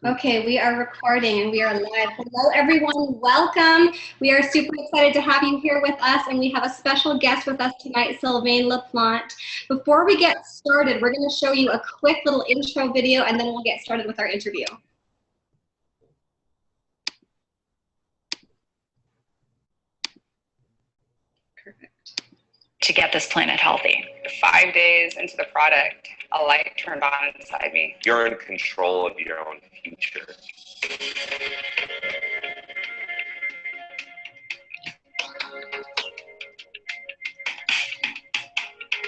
Okay, we are recording and we are live. Hello, everyone. Welcome. We are super excited to have you here with us, and we have a special guest with us tonight, Sylvain Laplante. Before we get started, we're going to show you a quick little intro video, and then we'll get started with our interview. Perfect. To get this planet healthy. 5 days into the product, a light turned on inside me. You're in control of your own future.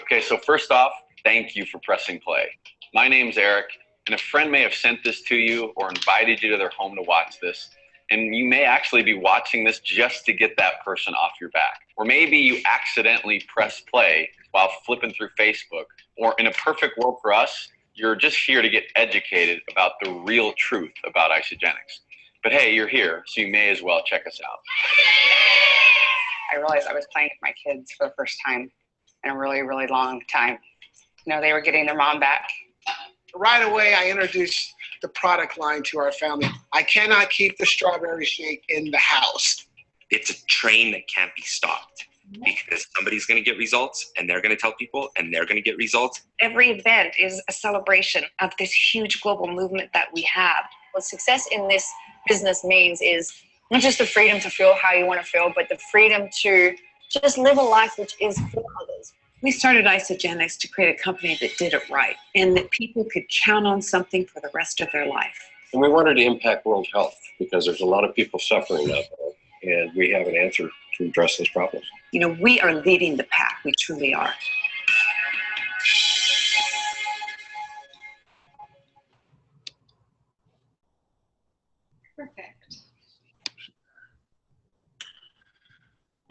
Okay, so first off, thank you for pressing play. My name's Eric, and a friend may have sent this to you or invited you to their home to watch this. And you may actually be watching this just to get that person off your back. Or maybe you accidentally press play while flipping through Facebook. Or in a perfect world for us, you're just here to get educated about the real truth about Isagenix. But hey, you're here, so you may as well check us out. I realized I was playing with my kids for the first time in a really, really long time. You know, they were getting their mom back. Right away, I introduced the product line to our family. I cannot keep the strawberry shake in the house. It's a train that can't be stopped because somebody's going to get results and they're going to tell people and they're going to get results. Every event is a celebration of this huge global movement that we have. What success in this business means is not just the freedom to feel how you want to feel, but the freedom to just live a life which is for others. We started Isagenix to create a company that did it right and that people could count on something for the rest of their life. And we wanted to impact world health because there's a lot of people suffering out there, and we have an answer to address those problems. You know, we are leading the pack. We truly are. Perfect.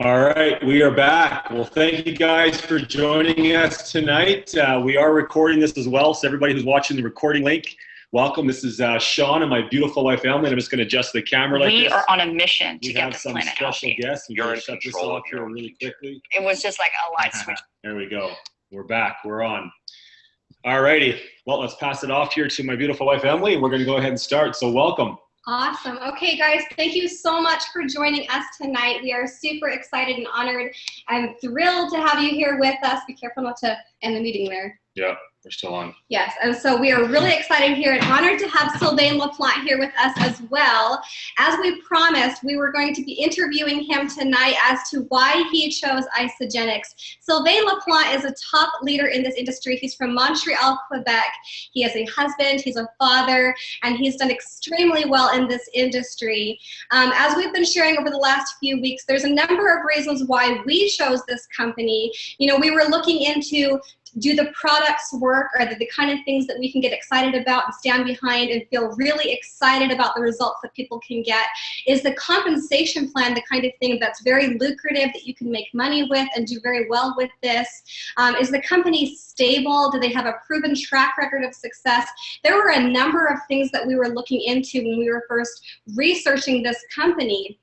All right, we are back. Well, thank you guys for joining us tonight. We are recording this as well, so everybody who's watching the recording link, welcome. This is Shawn and my beautiful wife, Emily, and I'm just going to adjust the camera like this. We are on a mission to We get have this some planet special healthy. guests. We're You're going in to shut this control off of here your own really future. quickly. It was just like a light switch. There we go. We're back. We're on. All righty. Well, let's pass it off here to my beautiful wife, Emily, and we're going to go ahead and start. So welcome. Awesome. Okay, guys, thank you so much for joining us tonight. We are super excited and honored. I'm thrilled to have you here with us. Be careful not to end the meeting there. Yeah, we're still on. Yes, and so we are really excited here and honored to have Sylvain Laplante here with us as well. As we promised, we were going to be interviewing him tonight as to why he chose Isagenix. Sylvain Laplante is a top leader in this industry. He's from Montreal, Quebec. He is a husband, he's a father, and he's done extremely well in this industry. As we've been sharing over the last few weeks, there's a number of reasons why we chose this company. You know, we were looking into, do the products work? Are they the kind of things that we can get excited about and stand behind and feel really excited about the results that people can get? Is the compensation plan the kind of thing that's very lucrative that you can make money with and do very well with this? Is the company stable? Do they have a proven track record of success? There were a number of things that we were looking into when we were first researching this company.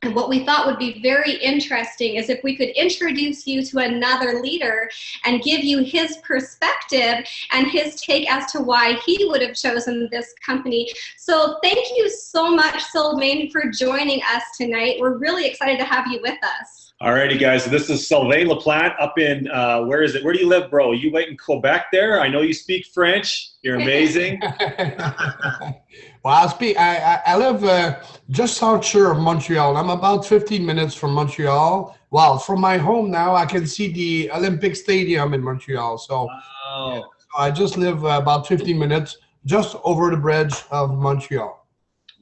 And what we thought would be very interesting is if we could introduce you to another leader and give you his perspective and his take as to why he would have chosen this company. So thank you so much, Sylvain, for joining us tonight. We're really excited to have you with us. All righty, guys. So this is Sylvain Laplante up in, where is it? Where do you live, bro? You wait in Quebec there? I know you speak French. You're amazing. Well, I live just south of Montreal. I'm about 15 minutes from Montreal. Well, from my home now, I can see the Olympic Stadium in Montreal. So, wow. yeah, so I just live about 15 minutes just over the bridge of Montreal.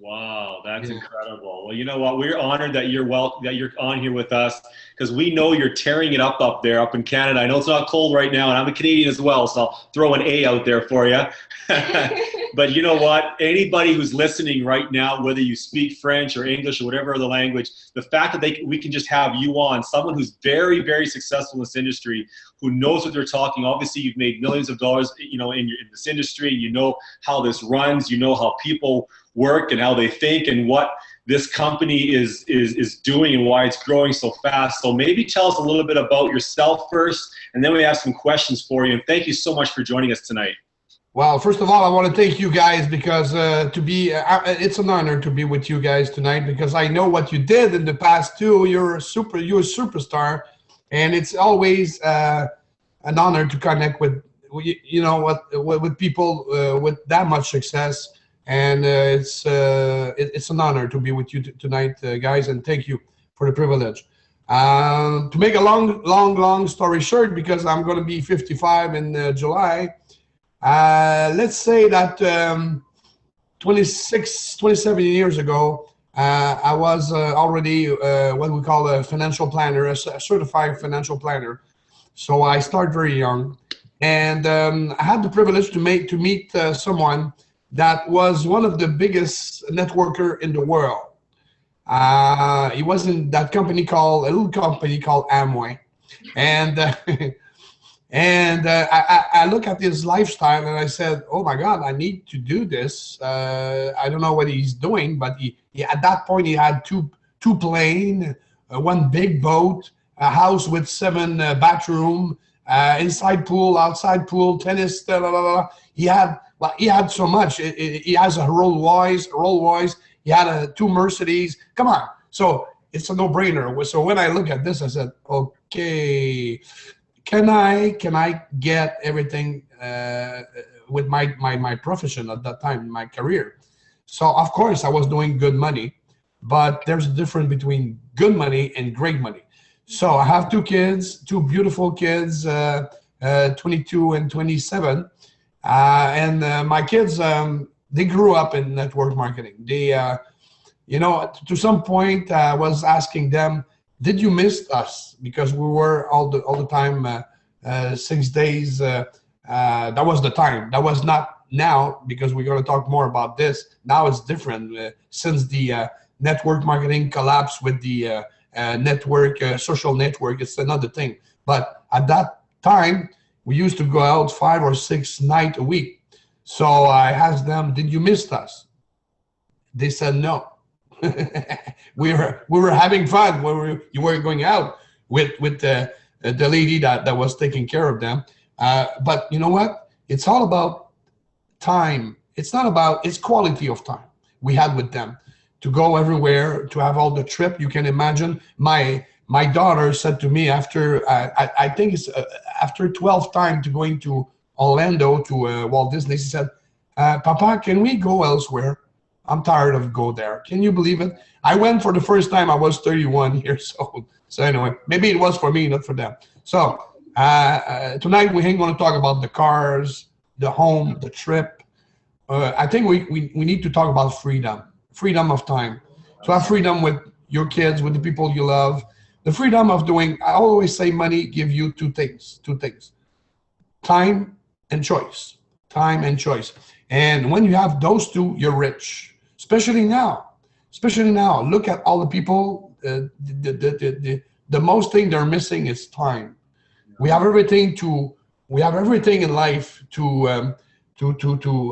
Wow, that's incredible. Well, you know what? We're honored that you're on here with us because we know you're tearing it up there up in Canada. I know it's not cold right now, and I'm a Canadian as well, so I'll throw an A out there for you. But you know what? Anybody who's listening right now, whether you speak French or English or whatever other language, the fact that we can just have you on, someone who's very, very successful in this industry, who knows what they're talking. Obviously, you've made millions of dollars, you know, in this industry. You know how this runs. You know how people work and how they think and what this company is doing and why it's growing so fast. So maybe tell us a little bit about yourself first, and then we have some questions for you. And thank you so much for joining us tonight. Well, first of all, I want to thank you guys because it's an honor to be with you guys tonight because I know what you did in the past too. You're a superstar, and it's always an honor to connect with with people with that much success. And it's an honor to be with you tonight, guys, and thank you for the privilege. To make a long story short, because I'm going to be 55 in July. Let's say that 27 years ago, I was already what we call a financial planner, a certified financial planner. So I started very young, and I had the privilege to meet someone that was one of the biggest networker in the world. He was in that a little company called Amway, and and I look at his lifestyle and I said, oh my God, I need to do this. I don't know what he's doing, but he at that point he had two planes, one big boat, a house with 7 bathroom, inside pool, outside pool, tennis. Blah, blah, blah. He had so much. He has a Rolls Royce. He had 2 Mercedes. Come on, so it's a no-brainer. So when I look at this, I said, okay. Can I get everything with my profession at that time, my career? So of course I was doing good money, but there's a difference between good money and great money. So I have 2 kids, 2 beautiful kids, 22 and 27, and my kids they grew up in network marketing. They to some point I was asking them, did you miss us? Because we were all the time 6 days. That was the time. That was not now, because we're going to talk more about this. Now it's different since the network marketing collapsed with the social network. It's another thing. But at that time, we used to go out 5 or 6 nights a week. So I asked them, did you miss us? They said no. we were having fun when you were going out with the lady that was taking care of them. But you know what? It's all about time. It's quality of time we had with them to go everywhere, to have all the trip you can imagine. My daughter said to me after I think it's after 12 times to going to Orlando to Walt Disney, she said, Papa, can we go elsewhere? I'm tired of go there. Can you believe it? I went for the first time. I was 31 years old. So anyway, maybe it was for me, not for them. So tonight we ain't going to talk about the cars, the home, the trip. I think we need to talk about freedom of time. To have freedom with your kids, with the people you love. The freedom of doing, I always say money give you two things. Time and choice. Time and choice. And when you have those two, you're rich. Especially now, look at all the people. The most thing they're missing is time. We have everything in life to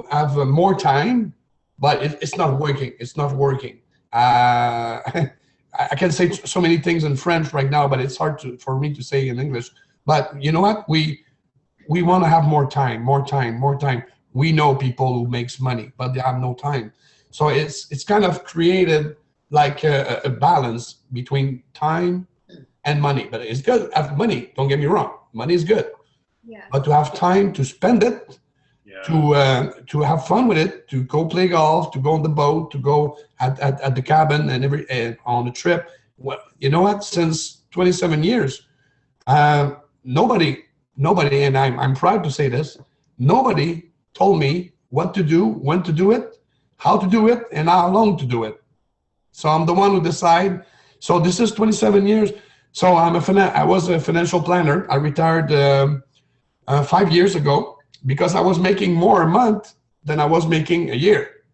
have more time, but it's not working. It's not working. I can say so many things in French right now, but it's hard for me to say in English. But you know what? We want to have more time. We know people who makes money, but they have no time. So it's kind of created like a balance between time and money. But it's good to have money. Don't get me wrong. Money is good. Yeah. But to have time to spend it, to have fun with it, to go play golf, to go on the boat, to go at the cabin and on the trip. Well, you know what? Since 27 years, nobody, and I'm proud to say this, nobody told me what to do, when to do it, how to do it, and how long to do it. So I'm the one who decide. So this is 27 years. So I was a financial planner. I retired 5 years ago because I was making more a month than I was making a year.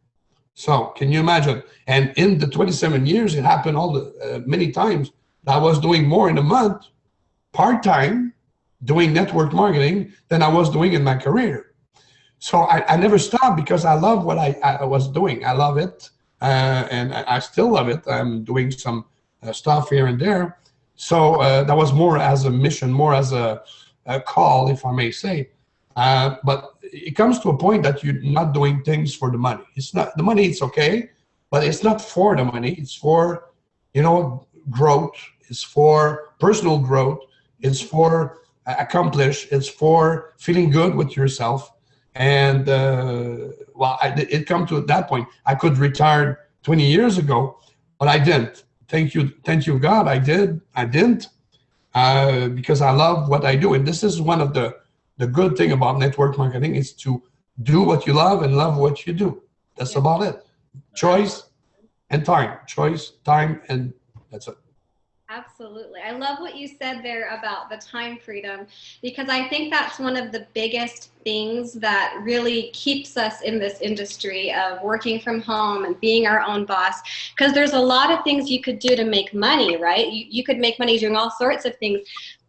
So can you imagine? And in the 27 years, it happened many times that I was doing more in a month, part-time, doing network marketing than I was doing in my career. So I never stopped because I love what I was doing. I love it, and I still love it. I'm doing some stuff here and there. So that was more as a mission, more as a call, if I may say. But it comes to a point that you're not doing things for the money. It's not the money. It's okay, but it's not for the money. It's for, growth. It's for personal growth. It's for accomplish. It's for feeling good with yourself. And it come to that point. I could retire 20 years ago, but I didn't. Thank you, God. I didn't, because I love what I do. And this is one of the good thing about network marketing is to do what you love and love what you do. That's about it. Choice and time. Choice, time, and that's it. Absolutely. I love what you said there about the time freedom, because I think that's one of the biggest things that really keeps us in this industry of working from home and being our own boss, because there's a lot of things you could do to make money, right? You could make money doing all sorts of things.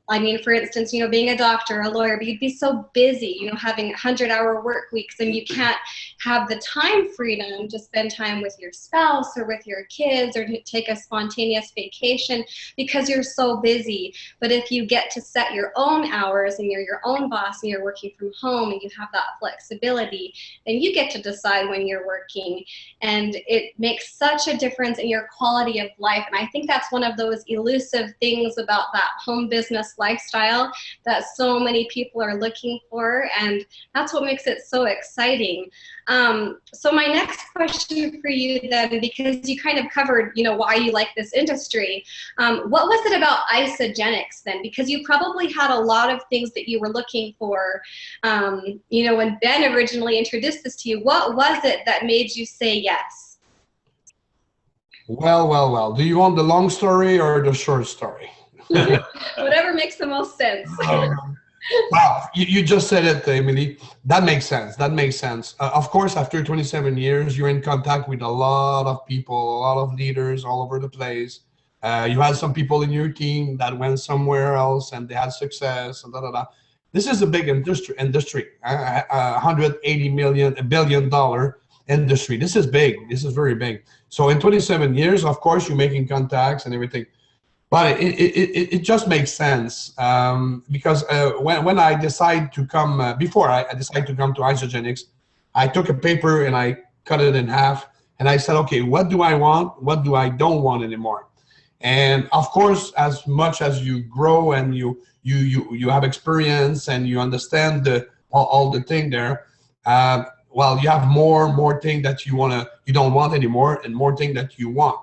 I mean, for instance, being a doctor, a lawyer, but you'd be so busy, having 100-hour work weeks, and you can't have the time freedom to spend time with your spouse or with your kids or to take a spontaneous vacation because you're so busy. But if you get to set your own hours and you're your own boss and you're working from home and you have that flexibility, then you get to decide when you're working. And it makes such a difference in your quality of life. And I think that's one of those elusive things about that home business lifestyle that so many people are looking for, and that's what makes it so exciting. So my next question for you then, because you kind of covered, why you like this industry, what was it about Isagenix then? Because you probably had a lot of things that you were looking for. When Ben originally introduced this to you, what was it that made you say yes? Well. Do you want the long story or the short story? Whatever makes the most sense. Wow, you just said it, Emily. That makes sense. Of course, after 27 years, you're in contact with a lot of people, a lot of leaders all over the place. You had some people in your team that went somewhere else and they had success. And This is a big industry. $180 billion industry. This is big. This is very big. So in 27 years, of course, you're making contacts and everything. But it just makes sense, because when I decide to come, before I decide to come to Isagenix, I took a paper and I cut it in half and I said, okay, what do I want? What do I don't want anymore? And of course, as much as you grow and you have experience and you understand all the thing there, you have more thing that you don't want anymore, and more thing that you want.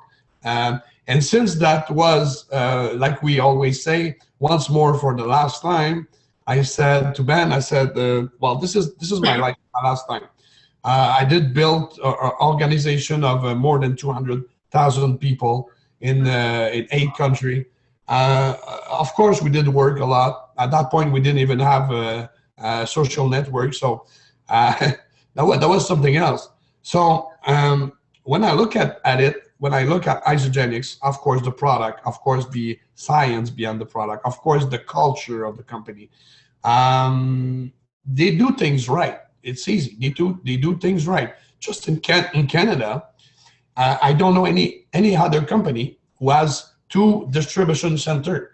And since that was, like we always say, once more for the last time, I said to Ben, this is my last time. I did build an organization of more than 200,000 people in 8 countries. Of course, we did work a lot. At that point, we didn't even have a social network, so that was something else. So when I look at it, when I look at Isagenix, of course, the product, of course, the science behind the product, of course, the culture of the company, they do things right. It's easy. They do things right. Just in Canada, I don't know any other company who has 2 distribution centers.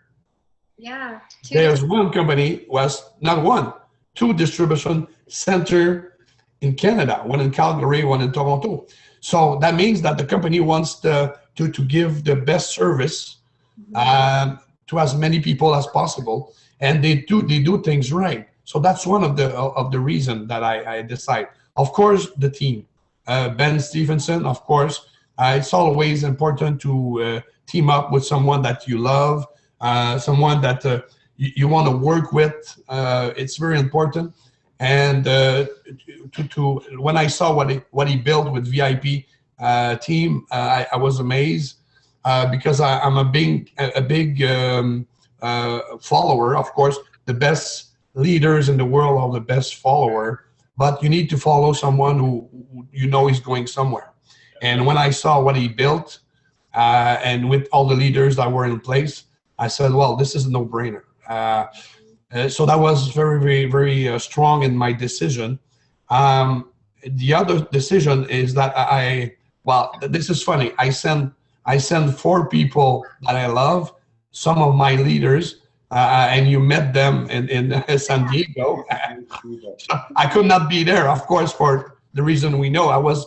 Yeah. There's one company who has not 1, 2 distribution centers in Canada, one in Calgary, one in Toronto. So that means that the company wants to give the best service to as many people as possible, and they do things right. So that's one of the reason that I decide. Of course, the team, Ben Stevenson. Of course, it's always important to team up with someone that you love, someone that you want to work with. It's very important. And when I saw what he built with VIP team, I was amazed, because I'm a big follower. Of course, the best leaders in the world are the best follower, but you need to follow someone who is going somewhere. And when I saw what he built, and with all the leaders that were in place, I said, well, this is a no-brainer. So that was very, very, very strong in my decision. The other decision is that this is funny. I send 4 people that I love, some of my leaders, and you met them in San Diego. I could not be there, of course, for the reason we know. I was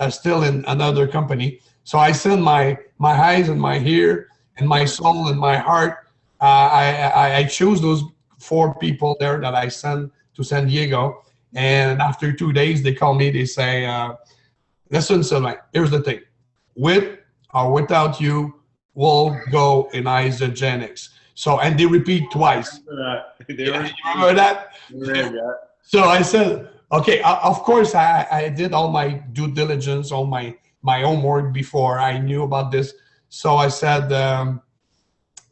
still in another company. So I sent my eyes and my ear and my soul and my heart. I chose those 4 people there that I sent to San Diego. And after 2 days, they call me. They say, listen, Sylvain, here's the thing. With or without you, we'll go in Isagenix. So, and they repeat twice. Remember that? So I said, okay, of course, I did all my due diligence, all my homework before I knew about this. So I said,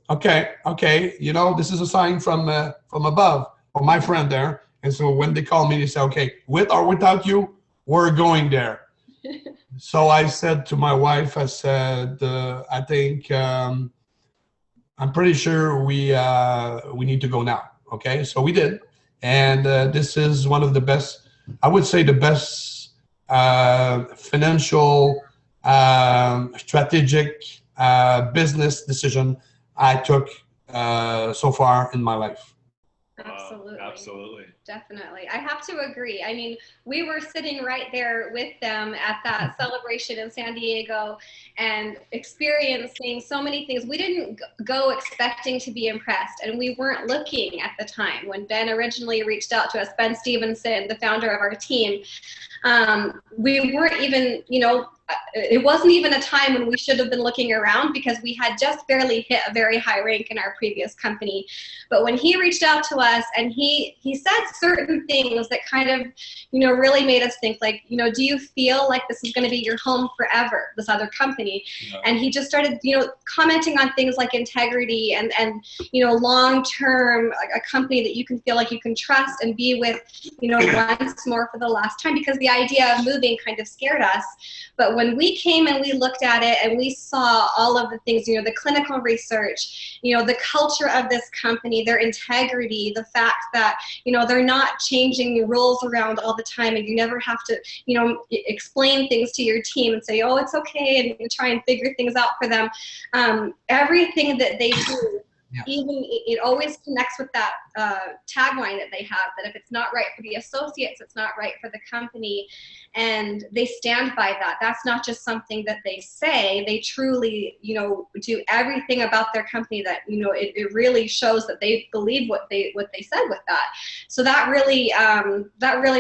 okay, you know, this is a sign from above, from my friend there. And so when they call me, they say, okay, with or without you, we're going there. So I said to my wife, I said, I think I'm pretty sure we need to go now. Okay, so we did, and this is one of the best, I would say, the best financial, strategic business decision I took so far in my life. Absolutely. Absolutely. Definitely. I have to agree. I mean, we were sitting right there with them at that celebration in San Diego and experiencing so many things. We didn't go expecting to be impressed, and we weren't looking at the time. When Ben originally reached out to us, Ben Stevenson, the founder of our team, we weren't even, you know, it wasn't even a time when we should have been looking around because we had just barely hit a very high rank in our previous company. But when he reached out to us and he said certain things that kind of, you know, really made us think, like, you know, do you feel like this is going to be your home forever, this other company? Yeah. And he just started, you know, commenting on things like integrity and you know, long-term, a company that you can feel like you can trust and be with, you know, once more for the last time, because the idea of moving kind of scared us. But when we came and we looked at it and we saw all of the things, you know, the clinical research, you know, the culture of this company, their integrity, the fact that, you know, they're not changing the rules around all the time, and you never have to, you know, explain things to your team and say, oh, it's okay, and try and figure things out for them. Everything that they do, yeah, even it always connects with that tagline that they have, that if it's not right for the associates, it's not right for the company. And they stand by that. That's not just something that they say. They truly, you know, do everything about their company that, you know, it really shows that they believe what they said with that. So that really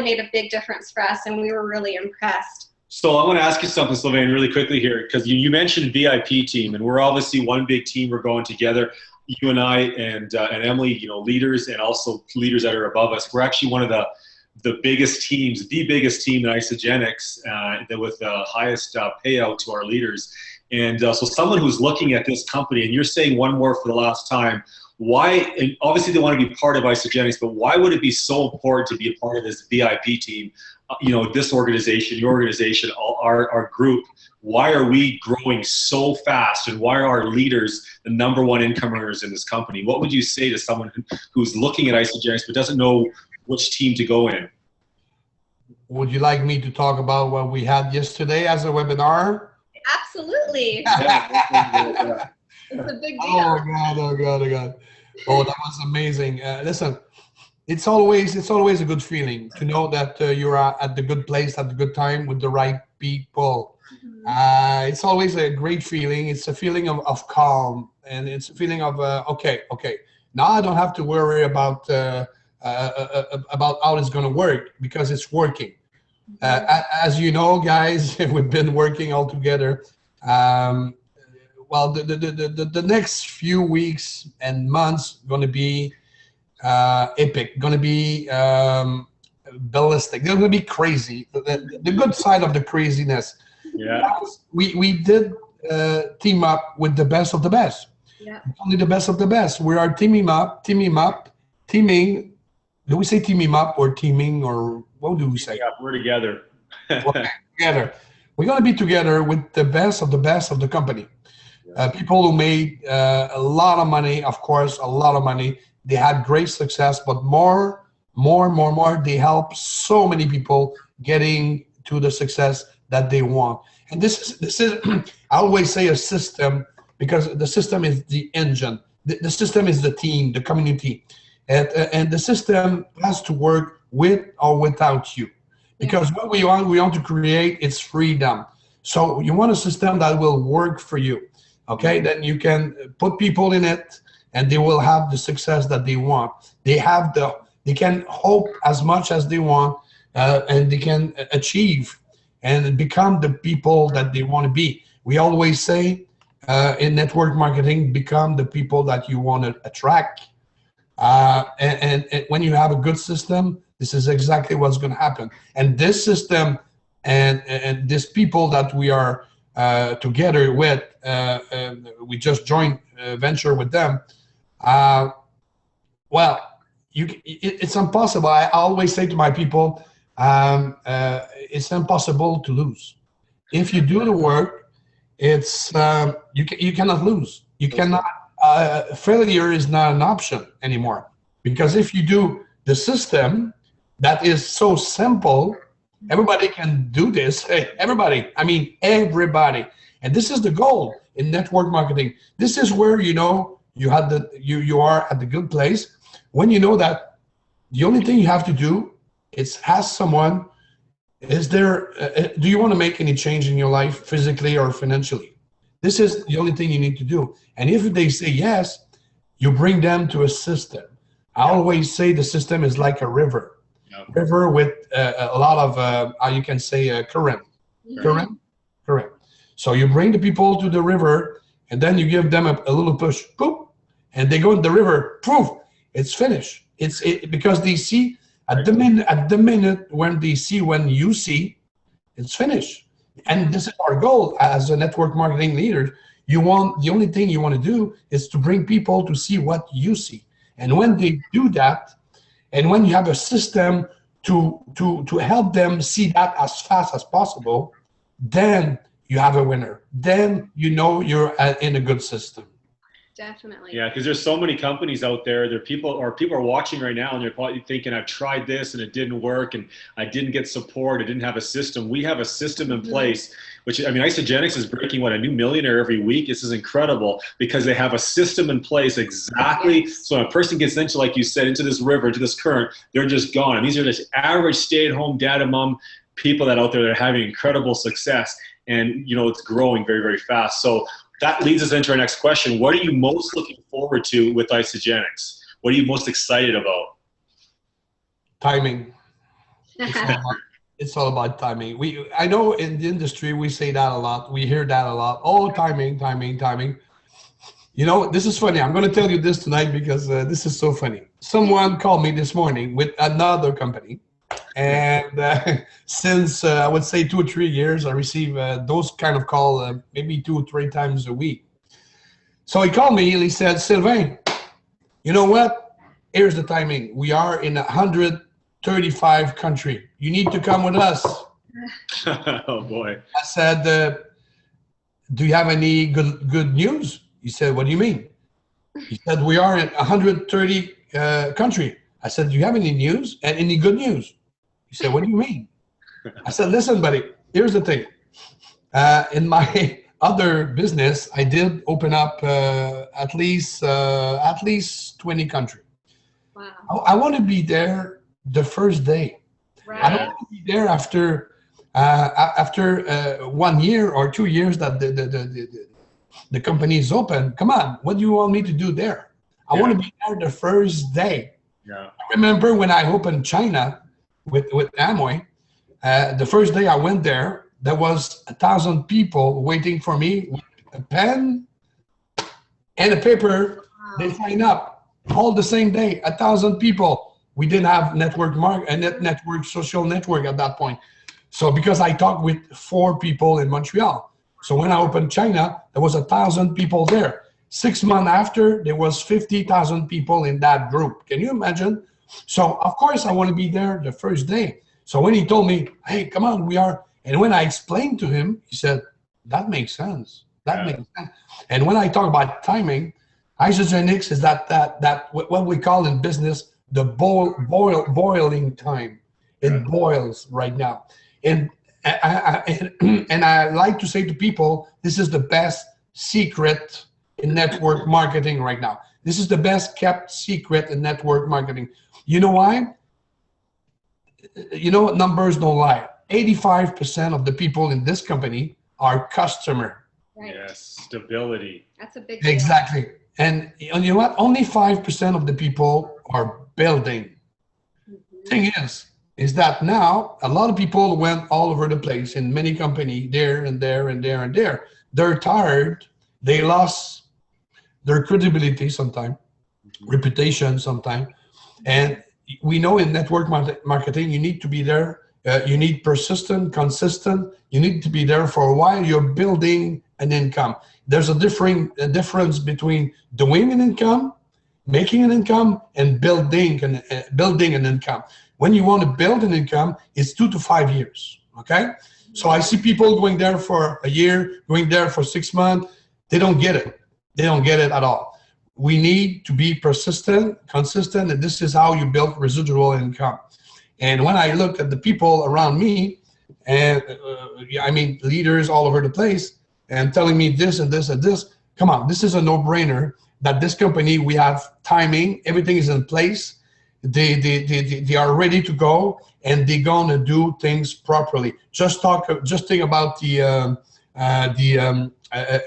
made a big difference for us, and we were really impressed. So I want to ask you something, Sylvain, really quickly here, because you mentioned VIP team, and we're obviously one big team. We're going together. You and I and Emily, you know, leaders and also leaders that are above us. We're actually one of the biggest teams, the biggest team in Isagenix, with the highest payout to our leaders. And so someone who's looking at this company, and you're saying one more for the last time, why, and obviously they want to be part of Isagenix, but why would it be so important to be a part of this VIP team? You know, this organization, your organization, our group, why are we growing so fast, and why are our leaders the #1 income earners in this company? What would you say to someone who's looking at Isagenix but doesn't know which team to go in? Would you like me to talk about what we had yesterday as a webinar? Absolutely. Yeah. It's a big deal. Oh God. Oh, that was amazing. Listen, it's always a good feeling to know that you're at the good place at the good time with the right people. Mm-hmm. It's always a great feeling. It's a feeling of calm, and it's a feeling of okay. Now I don't have to worry about how it's going to work, because it's working. As you know, guys, we've been working all together. Well, the next few weeks and months going to be epic, going to be ballistic. They're going to be crazy. The good side of the craziness. Yeah. We did team up with the best of the best. Yeah. Only the best of the best. We are teaming. Do we say teaming up or teaming, or what do we say? Yeah, we're together. Together. We're going to be together with the best of the company. People who made a lot of money, of course, a lot of money. They had great success, but more, they help so many people getting to the success that they want. And this is I always say a system, because the system is the engine. The system is the team, the community. And the system has to work with or without you. Because what we want to create is freedom. So you want a system that will work for you. Okay, then you can put people in it and they will have the success that they want. They can hope as much as they want, and they can achieve and become the people that they want to be. We always say in network marketing, become the people that you want to attract. And when you have a good system, this is exactly what's going to happen. And this system and these people that we are together with, we just joined a venture with them. Well, it's impossible. I always say to my people, it's impossible to lose. If you do the work, it's you cannot lose. You cannot. Failure is not an option anymore, because if you do the system that is so simple, everybody can do this. Hey, everybody. I mean, everybody. And this is the goal in network marketing. This is where you are at the good place when you know that the only thing you have to do is ask someone, do you want to make any change in your life physically or financially? This is the only thing you need to do. And if they say yes, you bring them to a system. I always say the system is like a river. River with a lot of, you can say, current. Current. So you bring the people to the river, and then you give them a little push, boop, and they go in the river, poof, it's finished. Because they see at the minute when they see when you see, it's finished. And this is our goal as a network marketing leader. The only thing you want to do is to bring people to see what you see. And when they do that, and when you have a system to help them see that as fast as possible, then you have a winner. Then you know you're in a good system. Definitely. Yeah, because there's so many companies out there. People are watching right now, and they're probably thinking, I've tried this and it didn't work, and I didn't get support. I didn't have a system. We have a system in place, which, I mean, Isagenix is breaking, a new millionaire every week. This is incredible because they have a system in place exactly. Yes. So when a person gets into, like you said, into this river, into this current, they're just gone. And these are just average stay-at-home dad and mom people that out there that are having incredible success. And, it's growing very, very fast. So that leads us into our next question. What are you most looking forward to with Isagenix? What are you most excited about? Timing. It's all about timing. I know in the industry we say that a lot. We hear that a lot. Oh, timing. This is funny. I'm going to tell you this tonight because this is so funny. Someone called me this morning with another company. And since I would say 2 or 3 years, I receive those kind of calls maybe 2 or 3 times a week. So he called me and he said, Sylvain, you know what? Here's the timing. We are in 135 countries. You need to come with us. Oh boy. I said, do you have any good news? He said, what do you mean? He said, we are in 130 countries. I said, do you have any news and any good news? He said, what do you mean? I said, listen, buddy, here's the thing. In my other business, I did open up at least 20 countries. Wow. I want to be there the first day. Right. I don't want to be there after 1 year or 2 years that the company is open. Come on, what do you want me to do there? I want to be there the first day. Yeah. I remember when I opened China with Amway, the first day I went there was 1,000 people waiting for me with a pen and a paper. Wow. They signed up all the same day, 1,000 people. We didn't have social network at that point. So because I talked with 4 people in Montreal. So when I opened China, there was 1,000 people there. 6 months after, there was 50,000 people in that group. Can you imagine? So, of course, I want to be there the first day. So when he told me, hey, come on, we are. And when I explained to him, he said, that makes sense. That makes sense. And when I talk about timing, Isagenix is that what we call in business, the boiling time. It boils right now. And I like to say to people, this is the best secret in network marketing right now. This is the best kept secret in network marketing. You know why? You know what? Numbers don't lie. 85% of the people in this company are customer. Right. Yes, stability. That's a big deal. Exactly. And you know what? Only 5% of the people are building. Thing is that now a lot of people went all over the place in many companies, there and there and there and there. They're tired. They lost their credibility sometimes, reputation sometimes. And we know in network marketing, you need to be there. You need persistent, consistent. You need to be there for a while. You're building an income. There's a difference between doing an income, making an income, and building an income. When you want to build an income, it's 2 to 5 years. Okay, so I see people going there for a year, going there for 6 months. They don't get it. They don't get it at all. We need to be persistent, consistent, and this is how you build residual income. And when I look at the people around me, and I mean leaders all over the place, and telling me this and this and this, come on, this is a no-brainer that this company, we have timing, everything is in place, they are ready to go, and they're gonna do things properly. Just think about the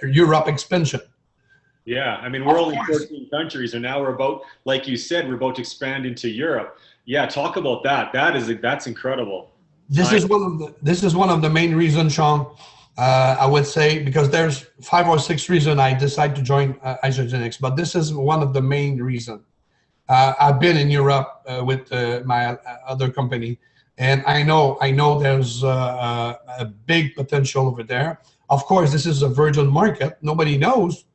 Europe expansion. Yeah, I mean, we're only 14 countries, and now we're about, like you said, we're about to expand into Europe. Yeah, talk about that. That's incredible. This is one of the main reasons, Shawn. I would say, because there's 5 or 6 reasons I decided to join Isagenix, but this is one of the main reasons. I've been in Europe with my other company, and I know there's a big potential over there. Of course, this is a virgin market. Nobody knows.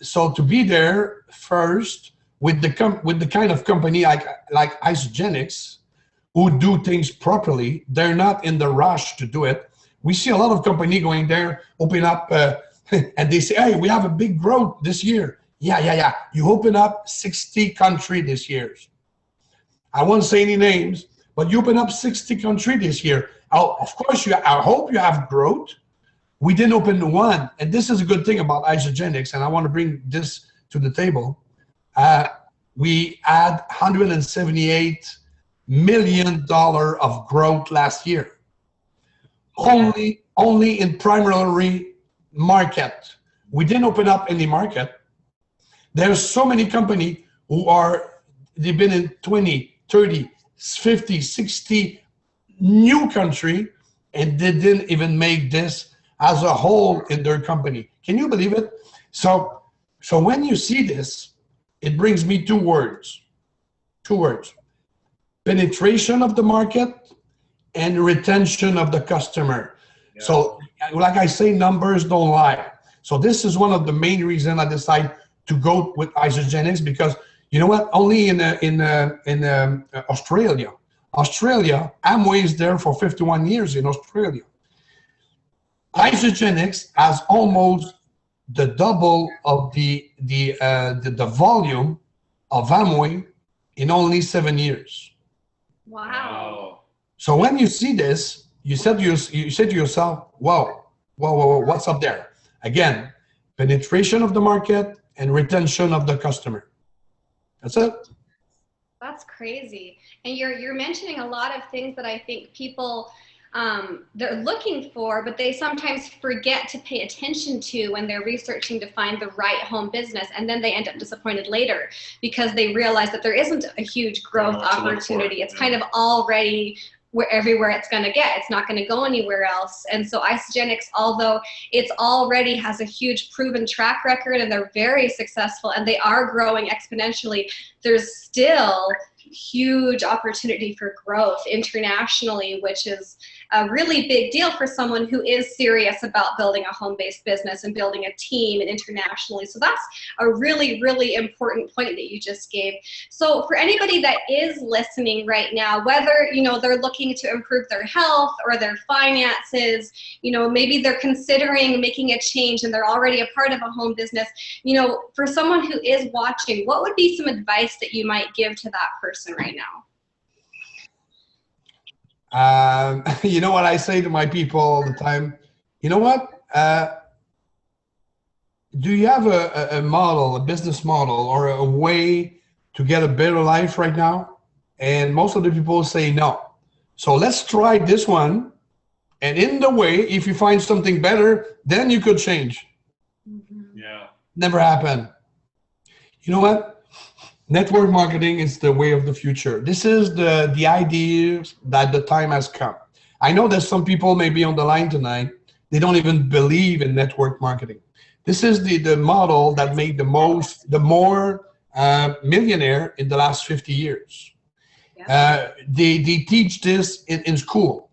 So to be there first with the kind of company like Isagenix, who do things properly, they're not in the rush to do it. We see a lot of company going there, open up, and they say, hey, we have a big growth this year. Yeah. You open up 60 countries this year. I won't say any names, but you open up 60 countries this year. Of course, I hope you have growth. We didn't open one, and this is a good thing about Isagenix, and I want to bring this to the table. We had $178 million of growth last year. Only in primary market. We didn't open up any market. There's so many companies they've been in 20, 30, 50, 60 new country, and they didn't even make this as a whole in their company. Can you believe it? So when you see this, it brings me two words. Penetration of the market and retention of the customer. Yeah. So like I say, numbers don't lie. So this is one of the main reasons I decided to go with Isagenix, because you know what? Only in Australia, Amway is there for 51 years in Australia. Isagenix has almost the double of the volume of Amway in only 7 years. Wow. So when you see this, you said to yourself, whoa, what's up there? Again, penetration of the market and retention of the customer. That's it. That's crazy. And you're mentioning a lot of things that I think people they're looking for, but they sometimes forget to pay attention to when they're researching to find the right home business, and then they end up disappointed later because they realize that there isn't a huge growth opportunity. It's kind of already everywhere it's going to get. It's not going to go anywhere else. And so Isagenix, although it's already has a huge proven track record and they're very successful and they are growing exponentially, there's still huge opportunity for growth internationally, which is a really big deal for someone who is serious about building a home-based business and building a team and internationally. So that's a really, really important point that you just gave. So for anybody that is listening right now, whether they're looking to improve their health or their finances, maybe they're considering making a change and they're already a part of a home business, for someone who is watching, what would be some advice that you might give to that person right now? You know what I say to my people all the time? You know what? do you have a model, a business model, or a way to get a better life right now? And most of the people say no. So let's try this one. And in the way, if you find something better, then you could change. Yeah. Never happened. You know what? Network marketing is the way of the future. This is the idea that the time has come. I know that some people may be on the line tonight. They don't even believe in network marketing. This is the model that made the more millionaire in the last 50 years. They teach this in school.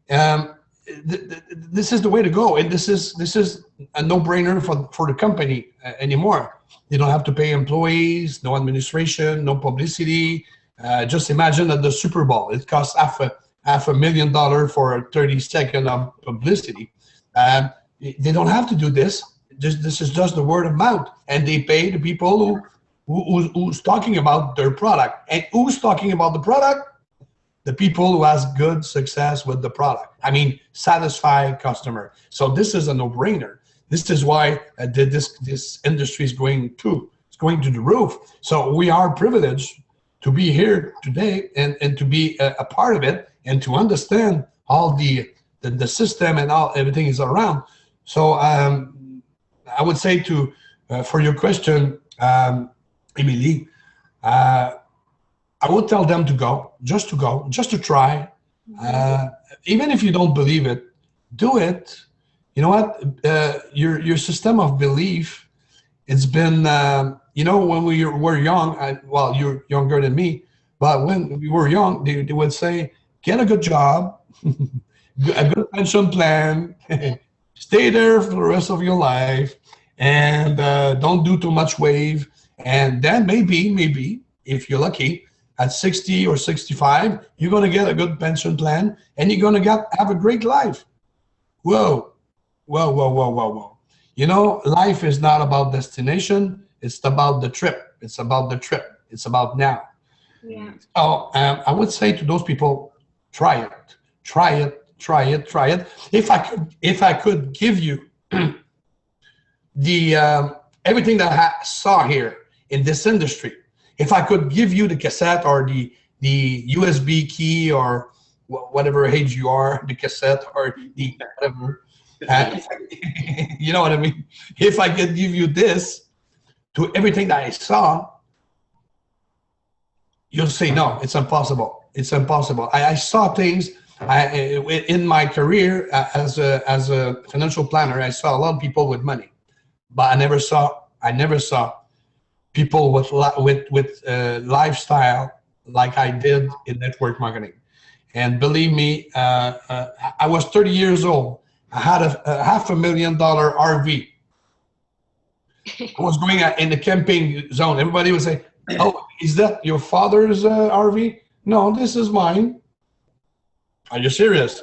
This is the way to go, and this is a no-brainer for the company anymore. They don't have to pay employees, no administration, no publicity. Just imagine at the Super Bowl, it costs $500,000 for a 30-second of publicity. They don't have to do this. This is just the word of mouth, and they pay the people who's talking about their product. And who's talking about the product? The people who has good success with the product. I mean, satisfied customer. So this is a no-brainer. This is why this industry is going to the roof. So we are privileged to be here today and to be a part of it and to understand all the system and everything is around. So I would say for your question, Emily, I would tell them to go, just to try. Even if you don't believe it, do it. You know what? Your system of belief, it's been, when we were young, well, you're younger than me, but when we were young, they would say, get a good job, a good pension plan, stay there for the rest of your life, and don't do too much wave. And then maybe, if you're lucky, at 60 or 65, you're going to get a good pension plan and you're going to have a great life. Whoa. You know, life is not about destination. It's about the trip. It's about now. Yeah. So I would say to those people, try it. If I could give you the everything that I saw here in this industry, if I could give you the cassette or the USB key or whatever age you are, the cassette or the whatever, you know what I mean? If I could give you this to everything that I saw, you'll say, no, it's impossible. It's impossible. I saw things in my career as a financial planner. I saw a lot of people with money, but I never saw people with lifestyle like I did in network marketing. And believe me, I was 30 years old. I had a $500,000 RV. I was going in the camping zone. Everybody would say, oh, is that your father's RV? No, this is mine. Are you serious?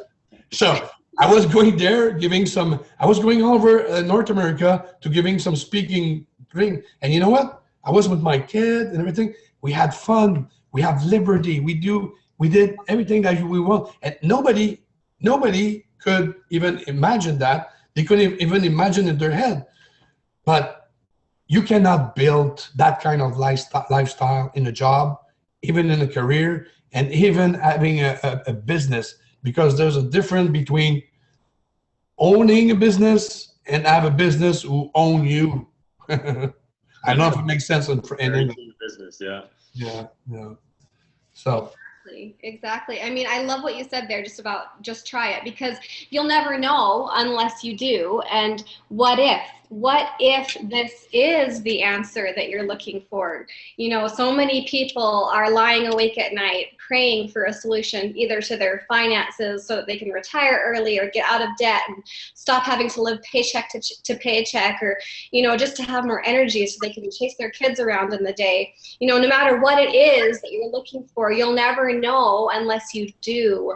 So I was going there, I was going all over North America to giving some speaking thing. And you know what? I was with my kid and everything. We had fun. We have liberty. We did everything that we want. And nobody could even imagine that. They couldn't even imagine in their head. But you cannot build that kind of lifestyle in a job, even in a career, and even having a business, because there's a difference between owning a business and have a business who own you. I don't know if it makes sense in business, yeah. Yeah. So. Exactly. I mean, I love what you said there, just try it, because you'll never know unless you do. And what if this is the answer that you're looking for? You know, so many people are lying awake at night praying for a solution, either to their finances so that they can retire early or get out of debt and stop having to live paycheck to paycheck, or, you know, just to have more energy so they can chase their kids around in the day. You know, no matter what it is that you're looking for, you'll never know unless you do.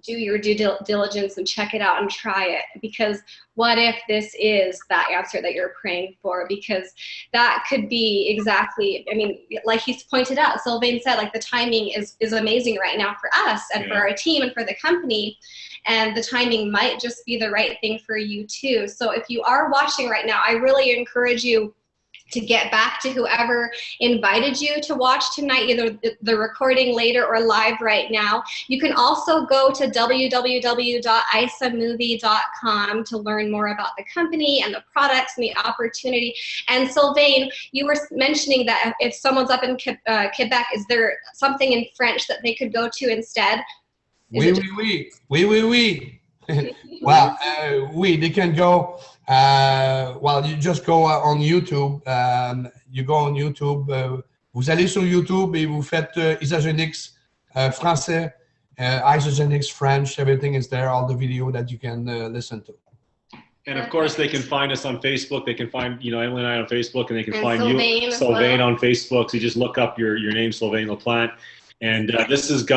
do your due diligence and check it out and try it, because what if this is that answer that you're praying for? Because that could be exactly, I mean, like he's pointed out, Sylvain said, like the timing is amazing right now for us and for our team and for the company, and the timing might just be the right thing for you too. So if you are watching right now, I really encourage you to get back to whoever invited you to watch tonight, either the recording later or live right now. You can also go to www.isamovie.com to learn more about the company and the products and the opportunity. And Sylvain, you were mentioning that if someone's up in Quebec, is there something in French that they could go to instead? Oui. Well, oui, they can go. Well, you just go on YouTube. You go on YouTube. Vous allez sur YouTube et vous faites Isagenix français, Isagenix French. Everything is there. All the video that you can listen to. And of course, they can find us on Facebook. They can find, Emily and I on Facebook, and they can find Sylvain you, Sylvain, on Facebook. So you just look up your name, Sylvain Laplante. And this is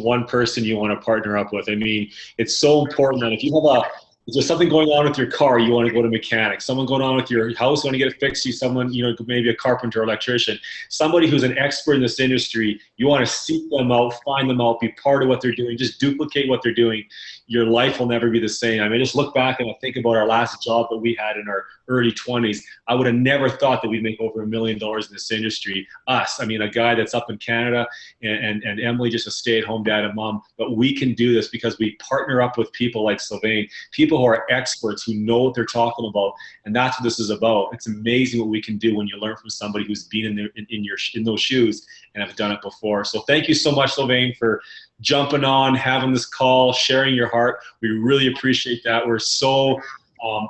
one person you want to partner up with. I mean, it's so important that if there's something going on with your car, you want to go to a mechanic. Someone going on with your house, you want to get it fixed. Someone, maybe a carpenter, electrician, somebody who's an expert in this industry. You want to seek them out, find them out, be part of what they're doing, just duplicate what they're doing. Your life will never be the same. I mean, just look back and I think about our last job that we had in our early 20s. I would have never thought that we'd make over $1 million in this industry. Us, I mean, a guy that's up in Canada, and Emily, just a stay-at-home dad and mom. But we can do this because we partner up with people like Sylvain, people who are experts, who know what they're talking about, and that's what this is about. It's amazing what we can do when you learn from somebody who's been in those shoes and have done it before. So thank you so much, Sylvain, for jumping on, having this call, sharing your heart. We really appreciate that. We're so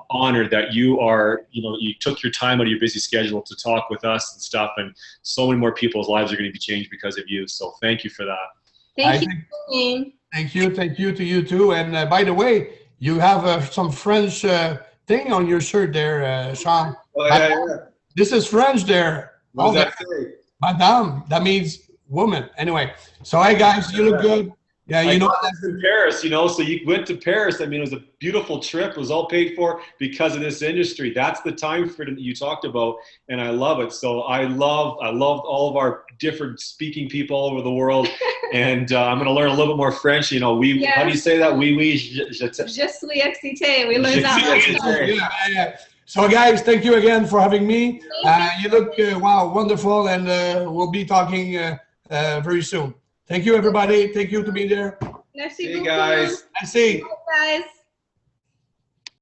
honored that you took your time out of your busy schedule to talk with us and stuff, and so many more people's lives are going to be changed because of you. So thank you for that. Thank you to you too. And by the way, you have some French thing on your shirt there, Shawn. Oh, yeah. This is French there. What does that say? Madame, that means woman. Anyway, so hey guys, you look good. Yeah, that's in Paris, so you went to Paris. I mean, it was a beautiful trip. It was all paid for because of this industry. That's the time freedom that you talked about, and I love it. So I loved all of our different speaking people all over the world, and I'm going to learn a little bit more French. How do you say that? Je suis excité. We learned that. Yeah. So guys, thank you again for having me. You look wonderful, and we'll be talking very soon. Thank you, everybody. Thank you to be there. Merci beaucoup. Guys. Merci. Bye, guys.